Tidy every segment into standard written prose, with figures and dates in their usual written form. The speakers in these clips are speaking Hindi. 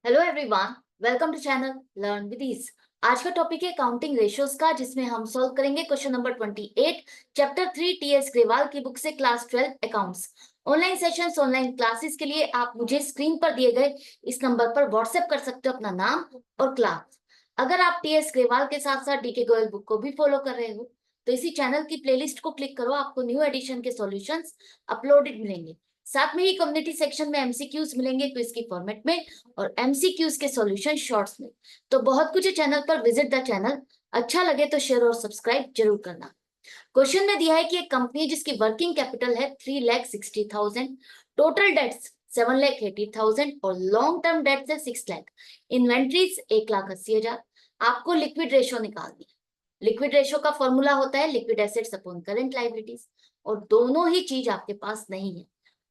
Hello everyone, welcome to channel learn with ease. आज का टॉपिक है काउंटिंग रेशियोज का, जिसमें हम सॉल्व करेंगे question number 28 chapter 3 TS Grewal की बुक से class 12 accounts. Online sessions, online classes के लिए आप मुझे स्क्रीन पर दिए गए इस नंबर पर व्हाट्सएप कर सकते हो अपना नाम और क्लास। अगर आप टीएस ग्रेवाल के साथ साथ डीके गोयल बुक को भी फॉलो कर रहे हो तो इसी चैनल की प्लेलिस्ट को क्लिक करो, आपको न्यू एडिशन के सॉल्यूशंस अपलोडेड मिलेंगे। साथ में ही कम्युनिटी सेक्शन में एमसीक्यूज मिलेंगे क्विज की फॉर्मेट में और एमसीक्यूज के सॉल्यूशन शॉर्ट्स में। तो बहुत कुछ है चैनल पर, विजिट द चैनल। अच्छा लगे तो शेयर और सब्सक्राइब जरूर करना। क्वेश्चन में दिया है कि एक कंपनी जिसकी वर्किंग कैपिटल है 3,60,000, टोटल डेट्स 7,80,000 और लॉन्ग टर्म डेट्स है 6 लाख, इन्वेंट्रीज 1,80,000। आपको लिक्विड रेशो निकालनी है। लिक्विड रेशो का फॉर्मूला होता है liquid assets upon current liabilities, और दोनों ही चीज आपके पास नहीं है।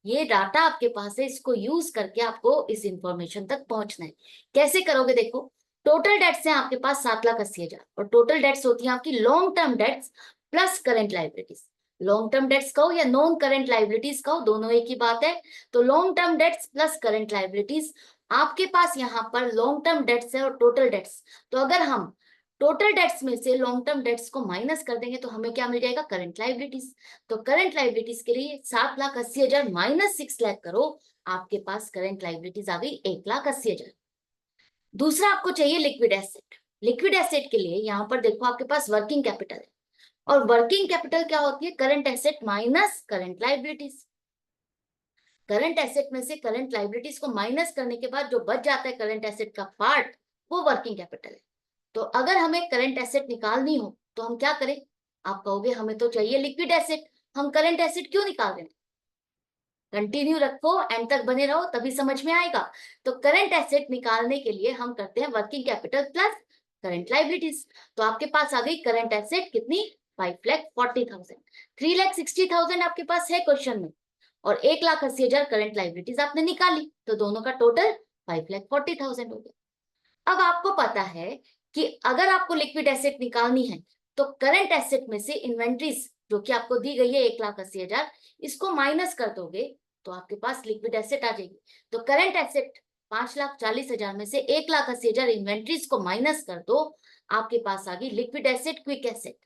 ये डाटा आपके पास है, इसको यूज करके आपको इस इंफॉर्मेशन तक पहुंचना है। कैसे करोगे? देखो, टोटल डेट्स है आपके पास 7,80,000 और टोटल डेट्स होती है आपकी long term debts plus current liabilities. Long term debts कहो या नॉन करंट लायबिलिटीज कहो, दोनों एक ही बात है। तो long term debts plus current liabilities, आपके पास यहाँ पर लॉन्ग टर्म डेट्स है और टोटल डेट्स। तो अगर हम टोटल डेट्स में से लॉन्ग टर्म डेट्स को माइनस कर देंगे तो हमें क्या मिल जाएगा? Current liabilities. तो करंट लायबिलिटीज के लिए 7,80,000 माइनस 6 लाख करो, आपके पास करंट लायबिलिटीज आ गई 1,80,000। दूसरा आपको चाहिए लिक्विड एसेट। लिक्विड एसेट के लिए यहाँ पर देखो आपके पास वर्किंग कैपिटल है, और वर्किंग कैपिटल क्या होती है? Current asset minus current liabilities. Current asset में से करंट लायबिलिटीज को माइनस करने के बाद जो बच जाता है करंट एसेट का पार्ट, वो वर्किंग कैपिटल है। तो अगर हमें करंट एसेट निकालनी हो तो हम क्या करें? आप कहोगे हमें तो चाहिए लिक्विड एसेट, हम करंट एसेट क्यों निकाल रहे हैं? कंटिन्यू रखो, एंड तक बने रहो, तभी समझ में आएगा। तो करंट एसेट निकालने के लिए हम करते हैं working capital plus current liabilities. तो आपके पास आ गई करंट एसेट कितनी? 5,40,000। 3,60,000 आपके पास है क्वेश्चन में, और 1,80,000 करंट लायबिलिटीज आपने निकाली, तो दोनों का टोटल 5,40,000 हो गया। अब आपको पता है कि अगर आपको लिक्विड एसेट निकालनी है तो करंट एसेट में से इन्वेंट्रीज जो कि आपको दी गई है 1,80,000, इसको माइनस कर दोगे तो आपके पास लिक्विड एसेट आ जाएगी। तो करंट एसेट 5,40,000 में से 1,80,000 इन्वेंट्रीज को माइनस कर दो, आपके पास आ गई लिक्विड एसेट, क्विक एसेट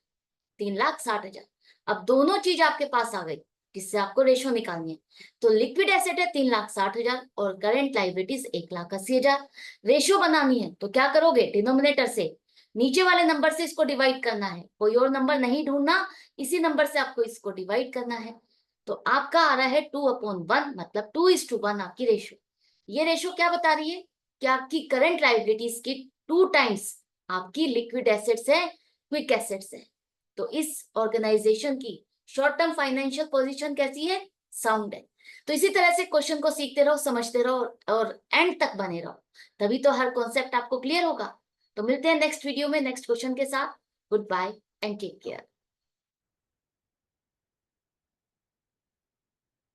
3,60,000। अब दोनों चीज आपके पास आ गई, जिससे आपको रेशो निकालनी है। तो लिक्विड एसेट है 3,60,000 और करंट लायबिलिटीज 1,80,000। रेशो बनानी है तो क्या करोगे? डिनोमिनेटर से नीचे वाले नंबर से इसको डिवाइड करना है, कोई और नंबर नहीं ढूंढना, इसी नंबर से आपको इसको डिवाइड करना है। तो आपका आ रहा है 2/1, मतलब 2:1 आपकी रेशो। ये रेशो क्या बता रही है? कि आपकी करंट लायबिलिटीज की 2 टाइम्स आपकी लिक्विड एसेट्स है, क्विक एसेट्स है। तो इस ऑर्गेनाइजेशन की शॉर्ट टर्म फाइनेंशियल पोजीशन कैसी है? साउंड है। तो इसी तरह से क्वेश्चन को सीखते रहो, समझते रहो और एंड तक बने रहो, तभी तो हर कॉन्सेप्ट आपको क्लियर होगा। तो मिलते हैं नेक्स्ट वीडियो में नेक्स्ट क्वेश्चन के साथ। Goodbye and take care.